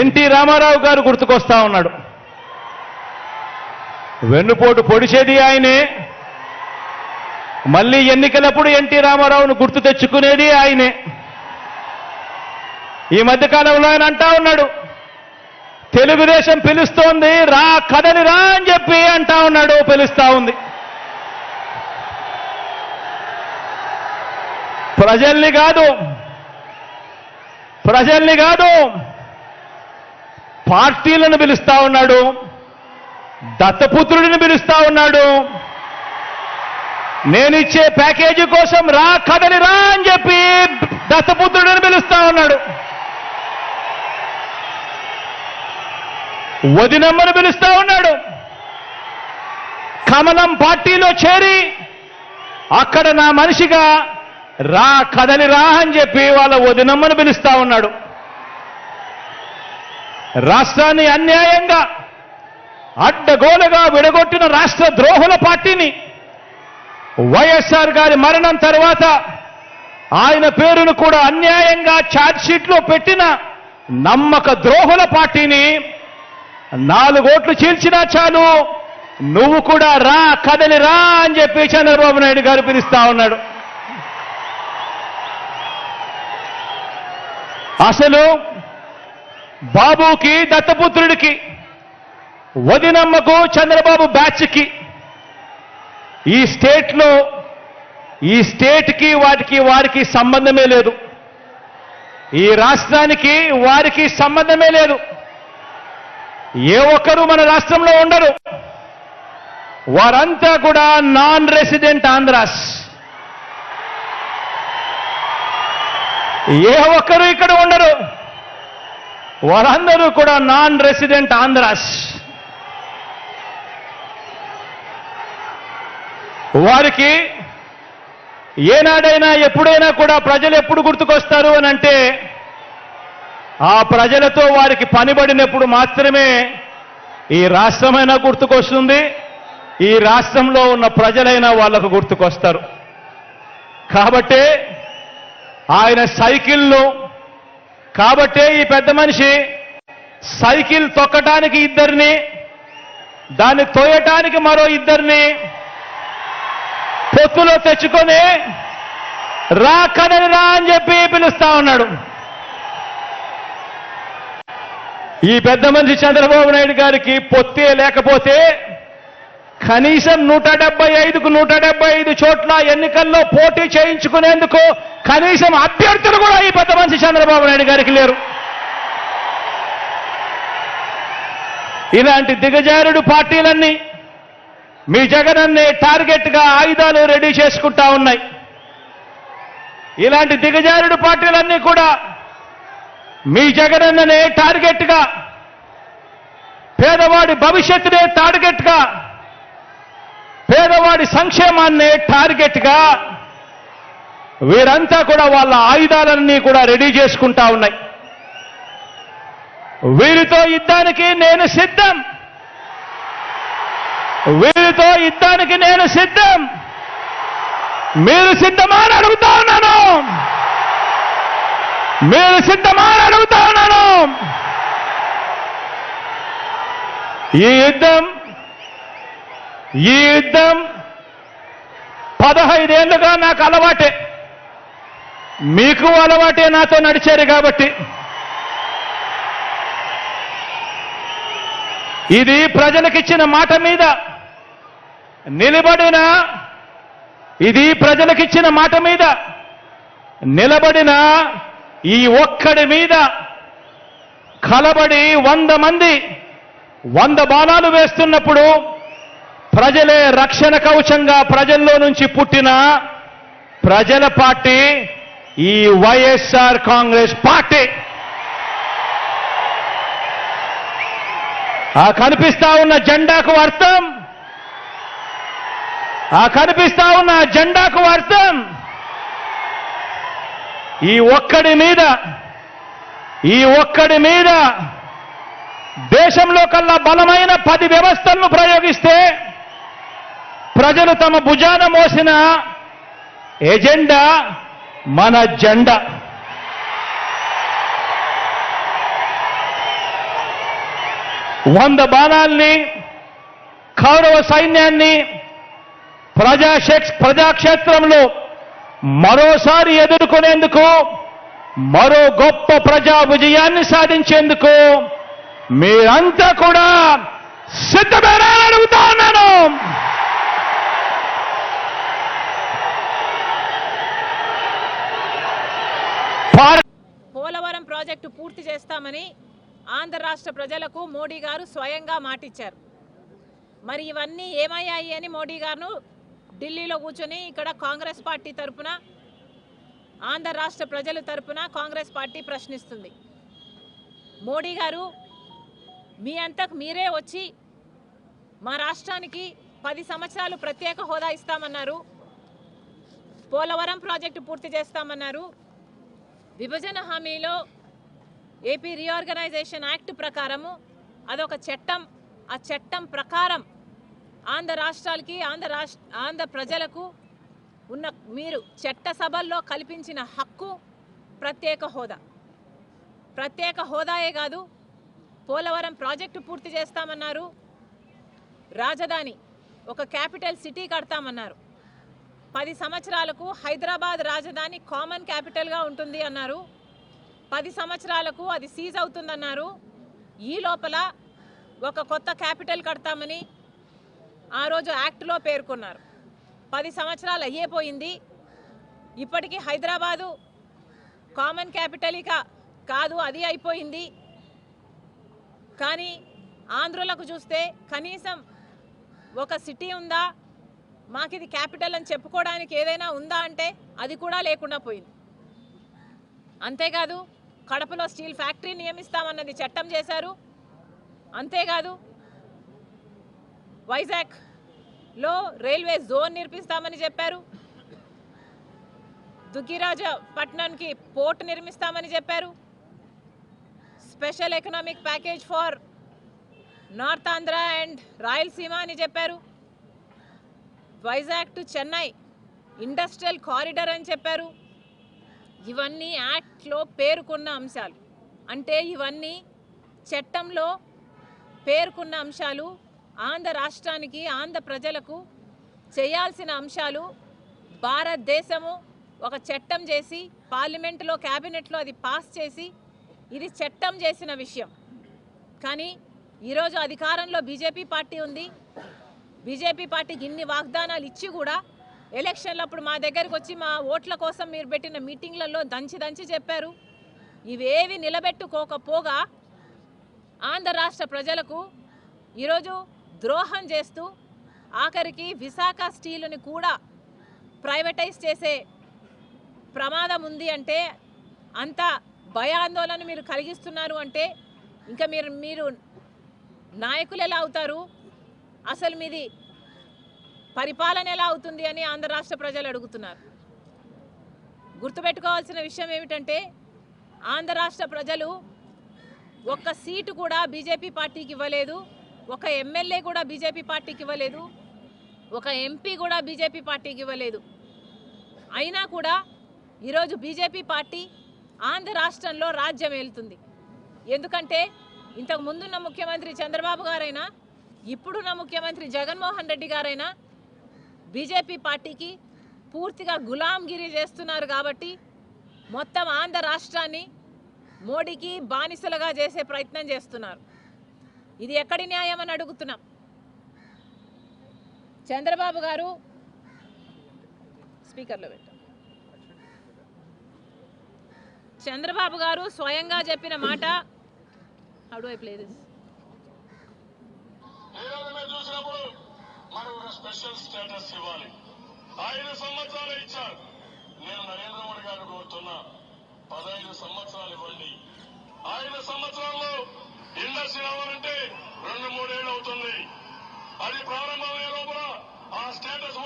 NT Ramarao గారు గుర్తుకొస్తా ఉన్నాడు. వెన్నుపోటు పొడిచేది ఆయనే, మళ్ళీ ఎన్నికలప్పుడు ఎన్టీ రామారావును గుర్తు తెచ్చుకునేది ఆయనే. ఈ మధ్యకాలంలో ఆయన అంటా ఉన్నాడు, తెలుగుదేశం పిలుస్తోంది రా కదలి రా అని చెప్పి అంటా ఉన్నాడు. పిలుస్తా ఉంది. ప్రజల్ని కాదు పార్టీలను పిలుస్తా ఉన్నాడు, దత్తపుత్రుడిని పిలుస్తా ఉన్నాడు. నేనిచ్చే ప్యాకేజీ కోసం రా కదలి రా అని చెప్పి దత్తపుత్రుడిని పిలుస్తా ఉన్నాడు. వదినమ్మను పిలుస్తా ఉన్నాడు. కమలం పార్టీలో చేరి అక్కడ నా మనిషిగా రా కదలి రా అని చెప్పి వాళ్ళ వదినమ్మను పిలుస్తా ఉన్నాడు. రాష్ట్రాన్ని అన్యాయంగా అడ్డగోలుగా విడగొట్టిన రాష్ట్ర ద్రోహుల పార్టీని వైఎస్ఆర్ గారి మరణం తర్వాత ఆయన పేరును కూడా అన్యాయంగా ఛార్జ్షీట్లో పెట్టిన నమ్మక ద్రోహుల పార్టీని 4 ఓట్లు చీల్చినా చాలు నువ్వు కూడా రా కదలి రా అని చెప్పి చంద్రబాబు నాయుడు గారు పిలుస్తా ఉన్నాడు. అసలు బాబుకి దత్తపుత్రుడికి వదినమ్మకు చంద్రబాబు బ్యాచ్కి ఈ స్టేట్కి వారికి సంబంధమే లేదు. ఈ రాష్ట్రానికి వారికి సంబంధమే లేదు. ఏ ఒక్కరు మన రాష్ట్రంలో ఉండరు. వారంతా కూడా నాన్ రెసిడెంట్ ఆంధ్రాస్. ఏ ఒక్కరు ఇక్కడ ఉండరు. వారందరూ కూడా నాన్ రెసిడెంట్ ఆంధ్రాస్. వారికి ఏనాడైనా ఎప్పుడైనా కూడా ప్రజలు ఎప్పుడు గుర్తుకొస్తారు అని అంటే ఆ ప్రజలతో వారికి పనిబడినప్పుడు మాత్రమే ఈ రాష్ట్రమైనా గుర్తుకొస్తుంది, ఈ రాష్ట్రంలో ఉన్న ప్రజలైనా వాళ్లకు గుర్తుకొస్తారు. కాబట్టే ఆయన కాబట్టే ఈ పెద్ద మనిషి సైకిల్ తొక్కటానికి 2 దాన్ని తోయటానికి మరో 2 పొత్తులో తెచ్చుకొని రా కదలి రా అని చెప్పి పిలుస్తా ఉన్నాడు. ఈ పెద్ద మనిషి చంద్రబాబు నాయుడు గారికి పొత్తే లేకపోతే కనీసం 175కు 175 చోట్ల ఎన్నికల్లో పోటీ చేయించుకునేందుకు కనీసం అభ్యర్థులు కూడా ఈ పెద్ద మనిషి చంద్రబాబు నాయుడు గారికి లేరు. ఇలాంటి దిగజారుడు పార్టీలన్నీ మీ జగనన్నే టార్గెట్గా ఆయుధాలు రెడీ చేసుకుంటా ఉన్నాయి. ఇలాంటి దిగజారుడు పార్టీలన్నీ కూడా మీ జగనన్ననే టార్గెట్గా, పేదవాడి భవిష్యత్తునే టార్గెట్గా, పేదవాడి సంక్షేమాన్నే టార్గెట్గా వీరంతా కూడా వాళ్ళ ఆయుధాలన్నీ కూడా రెడీ చేసుకుంటా ఉన్నాయి. వీరితో యుద్ధానికి నేను సిద్ధం. వీరితో యుద్ధానికి నేను సిద్ధం. మీరు సిద్ధమా అని అడుగుతా ఉన్నాను. మీరు సిద్ధమా అని అడుగుతా ఉన్నాను. ఈ యుద్ధం 15 ఏళ్లుగా నాకు అలవాటే, మీకు అలవాటే నాతో నడిచారు కాబట్టి. ఇది ప్రజలకిచ్చిన మాట మీద నిలబడిన, నిలబడిన ఈ ఒక్కడి మీద కలబడి 100 మంది 100 బాణాలు వేస్తున్నప్పుడు ప్రజలే రక్షణ కవచంగా ప్రజల్లో నుంచి పుట్టిన ప్రజల పార్టీ ఈ వైఎస్ఆర్ కాంగ్రెస్ పార్టీ. ఆ కనిపిస్తా ఉన్న జెండాకు అర్థం, ఈ ఒక్కడి మీద దేశంలో కల్లా బలమైన 10 వ్యవస్థలను ప్రయోగిస్తే ప్రజలు తమ భుజాన మోసిన ఎజెండా మన జెండా. 100 బాణాల్ని కౌరవ సైన్యాన్ని ప్రజాక్షేత్రంలో మరోసారి ఎదుర్కొనేందుకు, మరో గొప్ప ప్రజా విజయాన్ని సాధించేందుకు మీరంతా కూడా సిద్ధమేనని అడుగుతా ఉన్నాను. పోలవరం ప్రాజెక్టు పూర్తి చేస్తామని ఆంధ్ర రాష్ట్ర ప్రజలకు మోడీ గారు స్వయంగా మాటిచ్చారు. మరి ఇవన్నీ ఏమయ్యాయి అని మోడీ గారు ఢిల్లీలో కూర్చొని ఇక్కడ కాంగ్రెస్ పార్టీ తరఫున, ఆంధ్ర రాష్ట్ర ప్రజల తరఫున కాంగ్రెస్ పార్టీ ప్రశ్నిస్తుంది. మోడీ గారు మీ అంతకు మీరే వచ్చి మా రాష్ట్రానికి 10 సంవత్సరాలు ప్రత్యేక హోదా ఇస్తామన్నారు, పోలవరం ప్రాజెక్టు పూర్తి చేస్తామన్నారు. విభజన హామీలో ఏపీ రీఆర్గనైజేషన్ యాక్ట్ ప్రకారము అదొక చట్టం. ఆ చట్టం ప్రకారం ఆంధ్ర రాష్ట్రాలకి, ఆంధ్ర ప్రజలకు ఉన్న మీరు చట్టసభల్లో కల్పించిన హక్కు ప్రత్యేక హోదా. ప్రత్యేక హోదాయే కాదు, పోలవరం ప్రాజెక్టు పూర్తి చేస్తామన్నారు, రాజధాని ఒక క్యాపిటల్ సిటీ కడతామన్నారు, 10 సంవత్సరాలకు హైదరాబాద్ రాజధాని కామన్ క్యాపిటల్గా ఉంటుంది అన్నారు, 10 సంవత్సరాలకు అది సీజ్ అవుతుందన్నారు. ఈ లోపల ఒక కొత్త క్యాపిటల్ కడతామని ఆ రోజు యాక్ట్లో పేర్కొన్నారు. 10 సంవత్సరాలు అయ్యేపోయింది. ఇప్పటికీ హైదరాబాదు కామన్ క్యాపిటల్ ఇక కాదు, అది అయిపోయింది. కానీ ఆంధ్రులకు చూస్తే కనీసం ఒక సిటీ ఉందా, మాకు ఇది క్యాపిటల్ అని చెప్పుకోవడానికి ఏదైనా ఉందా అంటే అది కూడా లేకుండా పోయింది. అంతేకాదు కడపలో స్టీల్ ఫ్యాక్టరీ నియమిస్తామన్నది చట్టం చేశారు. అంతేకాదు వైజాగ్లో రైల్వే జోన్ నిర్మిస్తామని చెప్పారు, దుగ్గిరాజపట్నంకి పోర్ట్ నిర్మిస్తామని చెప్పారు, special economic package for north Andhra and Rayalaseema అని చెప్పారు, Vizag to Chennai industrial corridor అని చెప్పారు. ఇవన్నీ యాక్ట్లో పేర్కొన్న అంశాలు. అంటే ఇవన్నీ చట్టంలో పేర్కొన్న అంశాలు, ఆంధ్ర రాష్ట్రానికి, ఆంధ్ర ప్రజలకు చేయాల్సిన అంశాలు. భారతదేశము ఒక చట్టం చేసి పార్లమెంటులో, క్యాబినెట్లో అది పాస్ చేసి ఇది చట్టం చేసిన విషయం. కానీ ఈరోజు అధికారంలో బీజేపీ పార్టీ ఉంది. బీజేపీ పార్టీకి ఇన్ని వాగ్దానాలు ఇచ్చి కూడా ఎలక్షన్లప్పుడు మా దగ్గరికి వచ్చి మా ఓట్ల కోసం మీరు పెట్టిన మీటింగ్లలో దంచి చెప్పారు. ఇవేవి నిలబెట్టుకోకపోగా ఆంధ్ర రాష్ట్ర ప్రజలకు ఈరోజు ద్రోహం చేస్తూ ఆఖరికి విశాఖ స్టీలుని కూడా ప్రైవేటైజ్ చేసే ప్రమాదం ఉంది అంటే, అంత భయాందోళన మీరు కలిగిస్తున్నారు అంటే ఇంకా మీరు నాయకులు ఎలా అవుతారు, అసలు మీది పరిపాలన ఎలా అవుతుంది అని ఆంధ్ర రాష్ట్ర ప్రజలు అడుగుతున్నారు. గుర్తుపెట్టుకోవాల్సిన విషయం ఏమిటంటే, ఆంధ్ర రాష్ట్ర ప్రజలు ఒక్క సీటు కూడా బీజేపీ పార్టీకి ఇవ్వలేదు, ఒక ఎమ్మెల్యే కూడా బీజేపీ పార్టీకి ఇవ్వలేదు, ఒక ఎంపీ కూడా బీజేపీ పార్టీకి ఇవ్వలేదు. అయినా కూడా ఈరోజు బీజేపీ పార్టీ ఆంధ్ర రాష్ట్రంలో రాజ్యం ఏలుతుంది. ఎందుకంటే ఇంతకు ముందున్న ముఖ్యమంత్రి చంద్రబాబు గారైనా, ఇప్పుడున్న ముఖ్యమంత్రి జగన్మోహన్ రెడ్డి గారైనా బీజేపీ పార్టీకి పూర్తిగా గులాంగిరి చేస్తున్నారు. కాబట్టి మొత్తం ఆంధ్ర రాష్ట్రాన్ని మోడీకి బానిసలుగా చేసే ప్రయత్నం చేస్తున్నారు. ఇది ఎక్కడి న్యాయం అని అడుగుతున్నాం. చంద్రబాబు గారు స్పీకర్లో పెట్టారు. చంద్రబాబు గారు స్వయంగా చెప్పిన మాట, how do I play this? మనకు స్పెషల్ స్టేటస్ ఇవ్వాలి. 5 సంవత్సరాలు ఇచ్చారు. నేను నరేంద్ర మోడీ గారిని కోరుతున్నా, 15 సంవత్సరాలు ఇవ్వండి. 5 సంవత్సరాల్లో ఇండస్ట్రీ రావాలంటే 2-3 ఏళ్ళు అవుతుంది. అది ప్రారంభమయ్యే లోపల ఆ స్టేటస్